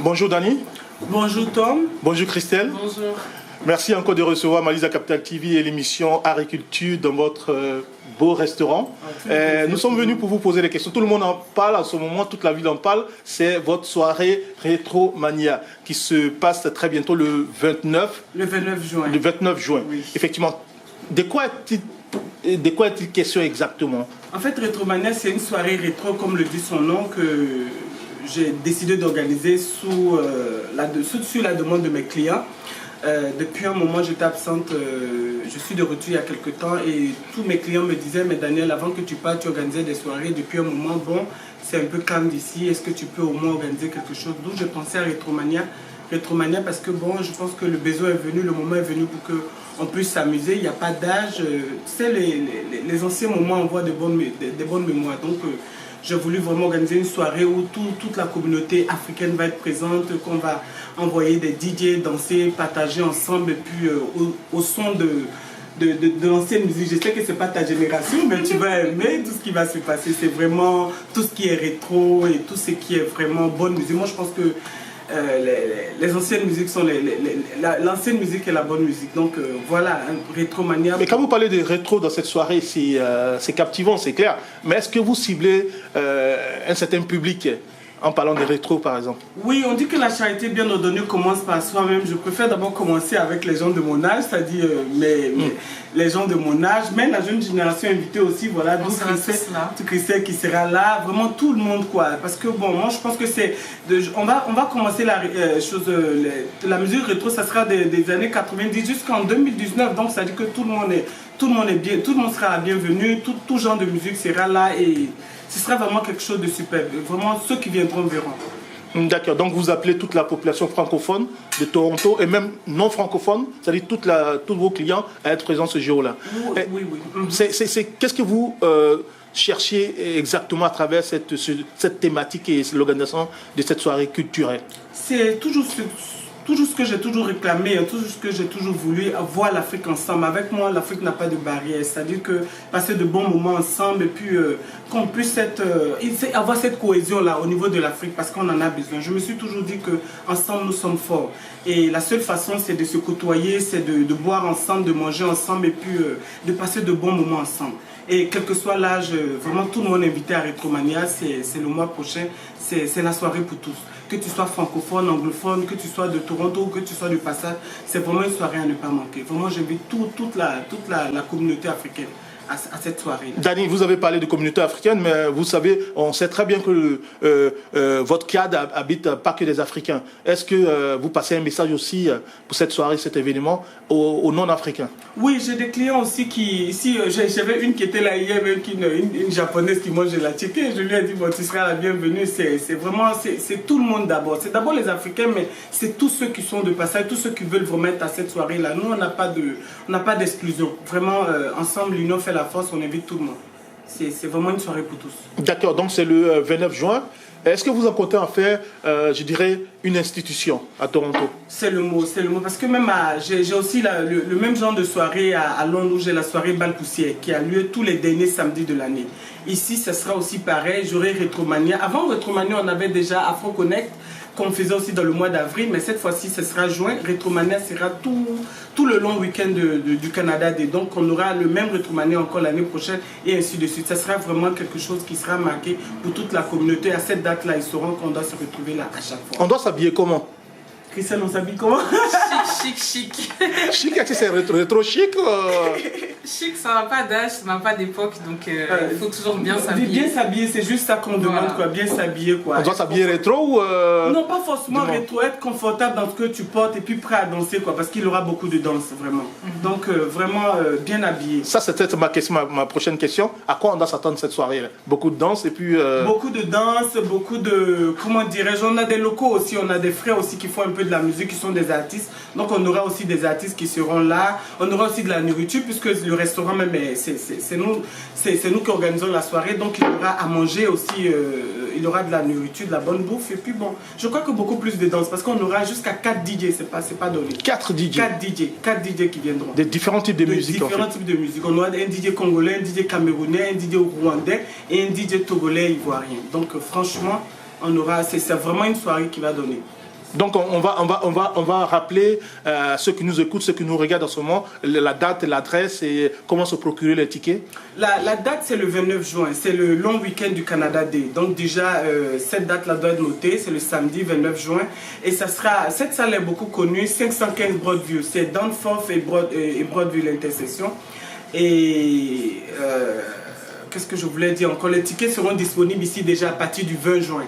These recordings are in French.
Bonjour Dani. Bonjour Tom. Bonjour Christelle. Bonjour. Merci encore de recevoir Maliza Capital TV et l'émission Agriculture dans votre beau restaurant. Nous sommes venus pour vous poser des questions. Tout le monde en parle en ce moment, toute la ville en parle. C'est votre soirée Rétromania qui se passe très bientôt le 29. Le 29 juin. Le 29 juin. Oui. Effectivement. De quoi est-il question exactement? En fait, Rétromania, c'est une soirée rétro, comme le dit son nom, que j'ai décidé d'organiser sur la demande de mes clients. Depuis un moment, j'étais absente, je suis de retour il y a quelques temps et tous mes clients me disaient, mais Daniel, avant que tu partes, tu organisais des soirées depuis un moment, bon, c'est un peu calme d'ici, est-ce que tu peux au moins organiser quelque chose? Donc j'ai pensé à Rétromania. Rétromania parce que bon, je pense que le besoin est venu, le moment est venu pour qu'on puisse s'amuser, il n'y a pas d'âge, c'est les anciens moments envoient des bonnes mémoires. Donc j'ai voulu vraiment organiser une soirée où toute la communauté africaine va être présente, qu'on va envoyer des DJ danser, partager ensemble et puis au son de l'ancienne musique. Je sais que ce n'est pas ta génération, mais tu vas aimer tout ce qui va se passer. C'est vraiment tout ce qui est rétro et tout ce qui est vraiment bonne musique. Moi, je pense que les anciennes musiques sont l'ancienne musique est la bonne musique. Donc voilà, Rétromania. Mais quand vous parlez de rétro dans cette soirée, c'est captivant, c'est clair. Mais est-ce que vous ciblez un certain public en parlant de rétro, par exemple? Oui, on dit que la charité bien ordonnée commence par soi-même. Je préfère d'abord commencer avec les gens de mon âge, c'est-à-dire les gens de mon âge, mais la jeune génération invitée aussi, voilà, tout Christelle qui sera là, vraiment tout le monde, quoi. Parce que bon, moi je pense que c'est... On va commencer la musique rétro, ça sera des années 90 jusqu'en 2019, donc ça dit que tout le monde sera la bienvenue, tout genre de musique sera là et ce sera vraiment quelque chose de super. Vraiment, ceux qui viendront verront. D'accord, donc vous appelez toute la population francophone de Toronto et même non francophone, c'est-à-dire tous vos clients à être présents ce jour-là. Oui. Qu'est-ce que vous cherchez exactement à travers cette thématique et l'organisation de cette soirée culturelle? C'est toujours ce que j'ai toujours réclamé, tout ce que j'ai toujours voulu, voir l'Afrique ensemble. Avec moi, l'Afrique n'a pas de barrière. C'est-à-dire que passer de bons moments ensemble et puis qu'on puisse avoir cette cohésion-là au niveau de l'Afrique parce qu'on en a besoin. Je me suis toujours dit qu'ensemble, nous sommes forts. Et la seule façon, c'est de se côtoyer, c'est de boire ensemble, de manger ensemble et puis de passer de bons moments ensemble. Et quel que soit l'âge, vraiment tout le monde est invité à Rétromania, c'est le mois prochain, c'est la soirée pour tous. Que tu sois francophone, anglophone, que tu sois de Toronto, que tu sois de passage, c'est vraiment une soirée à ne pas manquer. Vraiment, j'invite toute la communauté africaine à cette soirée. Dani, vous avez parlé de communauté africaine, mais vous savez, on sait très bien que votre cadre habite pas que des Africains. Est-ce que vous passez un message aussi pour cette soirée, cet événement, aux non-africains? Oui, j'ai des clients aussi qui... Ici, j'avais une qui était là hier, même une japonaise qui mange la chicken. Je lui ai dit, bon, tu seras la bienvenue. C'est vraiment, c'est tout le monde d'abord. C'est d'abord les Africains, mais c'est tous ceux qui sont de passage, tous ceux qui veulent vous mettre à cette soirée-là. Nous, on n'a pas d'exclusion. Vraiment, ensemble, l'union fait la force, on invite tout le monde. C'est vraiment une soirée pour tous. D'accord, donc c'est le 29 juin. Est-ce que vous en comptez en faire, je dirais, une institution à Toronto? C'est le mot, parce que même j'ai aussi le même genre de soirée à Londres où j'ai la soirée Bal Poussière qui a lieu tous les derniers samedis de l'année. Ici, ce sera aussi pareil, j'aurai Rétromania. Avant Rétromania, on avait déjà Afro Connect qu'on faisait aussi dans le mois d'avril, mais cette fois-ci, ce sera juin. Rétromania sera tout le long week-end du Canada. Donc, on aura le même Rétromania encore l'année prochaine et ainsi de suite. Ça sera vraiment quelque chose qui sera marqué pour toute la communauté. À cette date-là, ils sauront qu'on doit se retrouver là à chaque fois. On doit s'habiller comment? Christelle, on s'habille comment? Chic. Chic, c'est rétro chic Chic, ça n'a pas d'âge, ça n'a pas d'époque, donc il faut toujours bien s'habiller. Bien s'habiller, c'est juste ça qu'on demande, quoi. Bien s'habiller, quoi. On doit s'habiller rétro ou Non, pas forcément rétro, être confortable dans ce que tu portes et puis prêt à danser, quoi, parce qu'il y aura beaucoup de danse, vraiment. Donc, vraiment bien habillé. Ça, c'est peut-être ma prochaine question. À quoi on doit s'attendre cette soirée là? Beaucoup de danse et puis... Beaucoup de danse, beaucoup de... Comment dirais-je? On a des locaux aussi, on a des frères aussi qui font un peu de la musique, qui sont des artistes. Donc, on aura aussi des artistes qui seront là. On aura aussi de la nourriture, puisque le restaurant même, c'est nous qui organisons la soirée. Donc, il y aura à manger aussi, il y aura de la nourriture, de la bonne bouffe. Et puis, bon, je crois que beaucoup plus de danse, parce qu'on aura jusqu'à 4 DJ, c'est pas donné. 4 DJ 4 DJ qui viendront. Des différents types de musique, différents types de musique. On aura un DJ congolais, un DJ camerounais, un DJ rwandais et un DJ togolais ivoirien. Donc, franchement, on aura, c'est vraiment une soirée qui va donner. Donc on va rappeler ceux qui nous écoutent, ceux qui nous regardent en ce moment, la date, l'adresse et comment se procurer les tickets. La date c'est le 29 juin, c'est le long week-end du Canada Day. Donc déjà cette date là doit être notée, c'est le samedi 29 juin. Et ça sera, cette salle est beaucoup connue, 515 Broadview, c'est Danforth et Broadview l'intersection. Et qu'est-ce que je voulais dire encore, les tickets seront disponibles ici déjà à partir du 20 juin.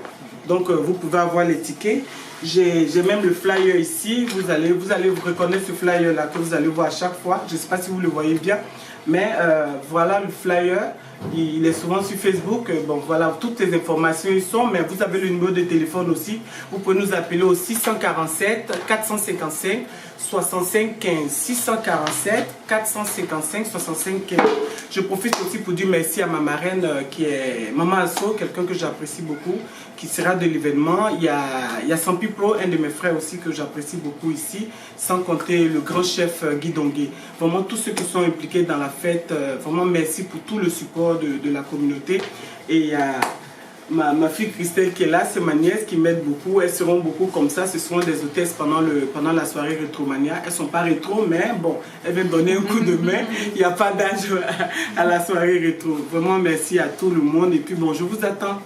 Donc vous pouvez avoir les tickets. J'ai même le flyer ici, vous allez reconnaître ce flyer là que vous allez voir à chaque fois. Je ne sais pas si vous le voyez bien, mais voilà le flyer. Il est souvent sur Facebook. Bon voilà, toutes les informations y sont, mais vous avez le numéro de téléphone aussi. Vous pouvez nous appeler au 647 455 65 15. 647 455 65 15. Je profite aussi pour dire merci à ma marraine qui est Maman Asso, quelqu'un que j'apprécie beaucoup, qui sera de l'événement. Il y a Sampi Pro, un de mes frères aussi que j'apprécie beaucoup ici, sans compter le grand chef Guy Dongué. Vraiment tous ceux qui sont impliqués dans la fête, vraiment merci pour tout le support de la communauté. Et il y a ma fille Christelle qui est là, c'est ma nièce qui m'aide beaucoup. Elles seront beaucoup comme ça, ce seront des hôtesses pendant la soirée Rétromania. Elles ne sont pas rétro, mais bon, elles viennent donner un coup de main. Il n'y a pas d'âge à la soirée rétro. Vraiment merci à tout le monde et puis bon, je vous attends.